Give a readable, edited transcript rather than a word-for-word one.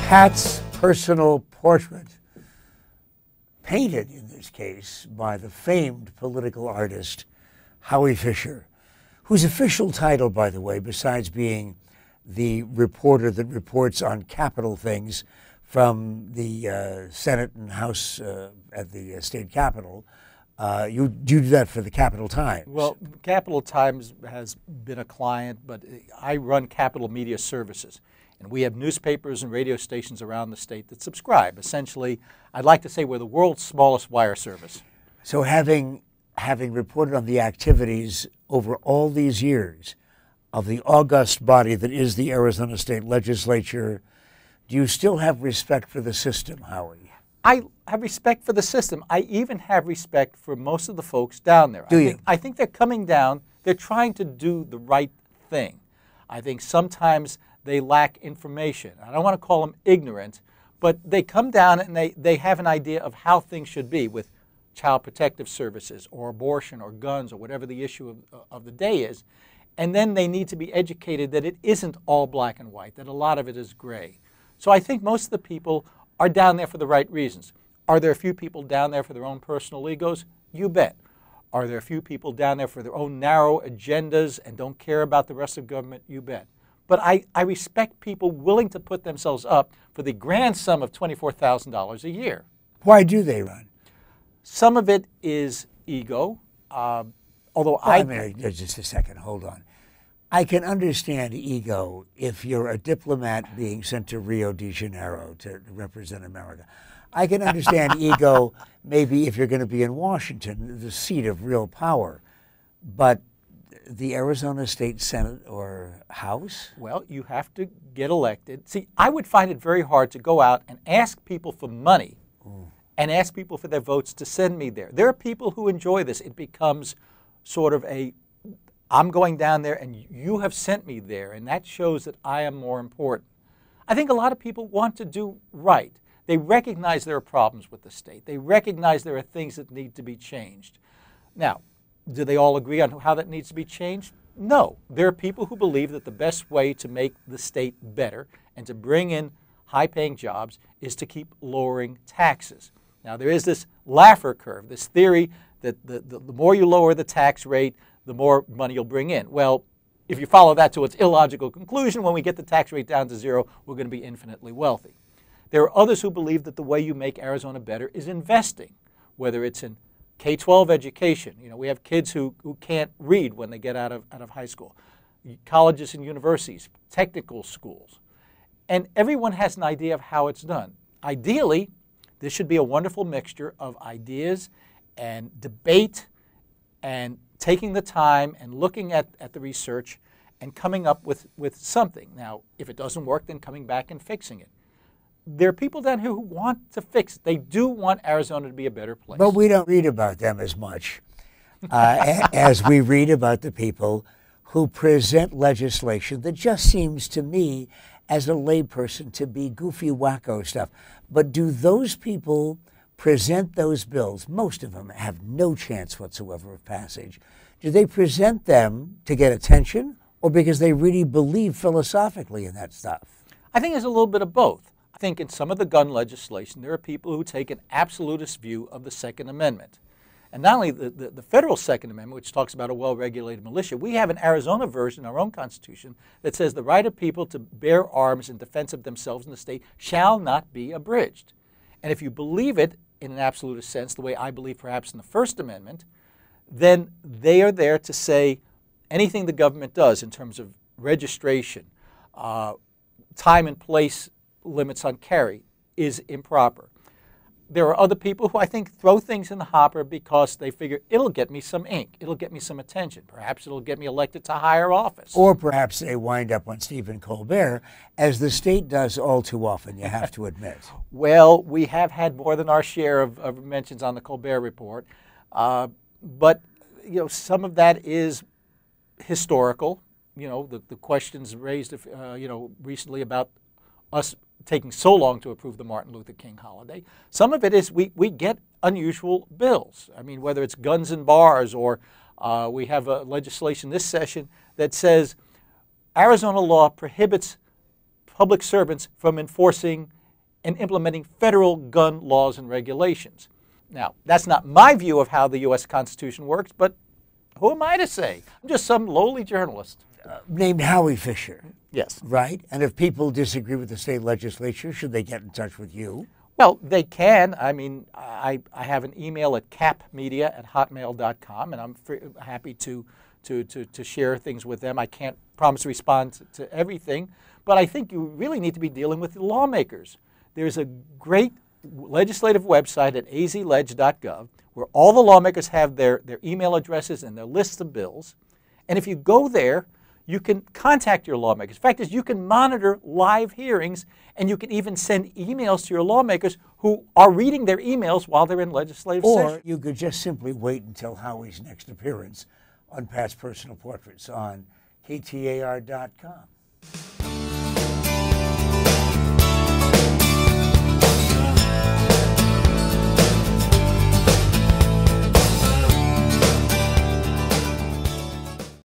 Pat's personal portrait, painted in this case by the famed political artist Howie Fisher, whose official title, by the way, besides being the reporter that reports on Capitol things from the Senate and House at the state Capitol, you do that for the Capitol Times. Well, Capitol Times has been a client, but I run Capitol Media Services. And we have newspapers and radio stations around the state that subscribe. Essentially, I'd like to say we're the world's smallest wire service. So having reported on the activities over all these years of the august body that is the Arizona State Legislature, do you still have respect for the system, Howie? I have respect for the system. I even have respect for most of the folks down there. I think they're coming down, they're trying to do the right thing. I think sometimes they lack information. I don't want to call them ignorant, but they come down and they have an idea of how things should be with child protective services or abortion or guns or whatever the issue of the day is. And then they need to be educated that it isn't all black and white, that a lot of it is gray. So I think most of the people are down there for the right reasons. Are there a few people down there for their own personal egos? You bet. Are there a few people down there for their own narrow agendas and don't care about the rest of government? You bet. But I respect people willing to put themselves up for the grand sum of $24,000 a year. Why do they run? Some of it is ego, although just a second, hold on. I can understand ego if you're a diplomat being sent to Rio de Janeiro to represent America. I can understand ego maybe if you're going to be in Washington, the seat of real power. But the Arizona State Senate or House? Well, you have to get elected. See, I would find it very hard to go out and ask people for money and ask people for their votes to send me there. There are people who enjoy this. It becomes sort of I'm going down there and you have sent me there, and that shows that I am more important. I think a lot of people want to do right. They recognize there are problems with the state. They recognize there are things that need to be changed. Now, do they all agree on how that needs to be changed? No. There are people who believe that the best way to make the state better and to bring in high-paying jobs is to keep lowering taxes. Now, there is this Laffer curve, this theory that the more you lower the tax rate, the more money you'll bring in. Well, if you follow that to its illogical conclusion, when we get the tax rate down to zero, we're going to be infinitely wealthy. There are others who believe that the way you make Arizona better is investing, whether it's in K-12 education. You know, we have kids who can't read when they get out of high school. Colleges and universities, technical schools. And everyone has an idea of how it's done. Ideally, this should be a wonderful mixture of ideas and debate and taking the time and looking at the research and coming up with something. Now, if it doesn't work, then coming back and fixing it. There are people down here who want to fix it. They do want Arizona to be a better place. But we don't read about them as much as we read about the people who present legislation that just seems to me, as a layperson, to be goofy, wacko stuff. But do those people present those bills? Most of them have no chance whatsoever of passage. Do they present them to get attention or because they really believe philosophically in that stuff? I think there's a little bit of both. I think in some of the gun legislation, there are people who take an absolutist view of the Second Amendment. And not only the federal Second Amendment, which talks about a well-regulated militia, we have an Arizona version, our own Constitution, that says the right of people to bear arms in defense of themselves in the state shall not be abridged. And if you believe it in an absolutist sense, the way I believe perhaps in the First Amendment, then they are there to say anything the government does in terms of registration, time and place limits on carry is improper. There are other people who I think throw things in the hopper because they figure it'll get me some ink, it'll get me some attention, perhaps it'll get me elected to higher office. Or perhaps they wind up on Stephen Colbert, as the state does all too often, you have to admit. Well, we have had more than our share of mentions on the Colbert Report, but you know, some of that is historical. You know, the questions raised recently about us taking so long to approve the Martin Luther King holiday. Some of it is we get unusual bills. I mean, whether it's guns and bars or we have a legislation this session that says Arizona law prohibits public servants from enforcing in implementing federal gun laws and regulations. Now, that's not my view of how the U.S. Constitution works, but who am I to say? I'm just some lowly journalist. Named Howie Fisher. Yes. Right? And if people disagree with the state legislature, should they get in touch with you? Well, they can. I mean, I have an email at capmedia@hotmail.com, and I'm happy to share things with them. I can't promise to respond to everything, but I think you really need to be dealing with the lawmakers. There's a great legislative website at azleg.gov where all the lawmakers have their email addresses and their lists of bills. And if you go there, you can contact your lawmakers. The fact is, you can monitor live hearings, and you can even send emails to your lawmakers who are reading their emails while they're in legislative session. Or you could just simply wait until Howie's next appearance on Pat's Personal Portraits on KTAR.com.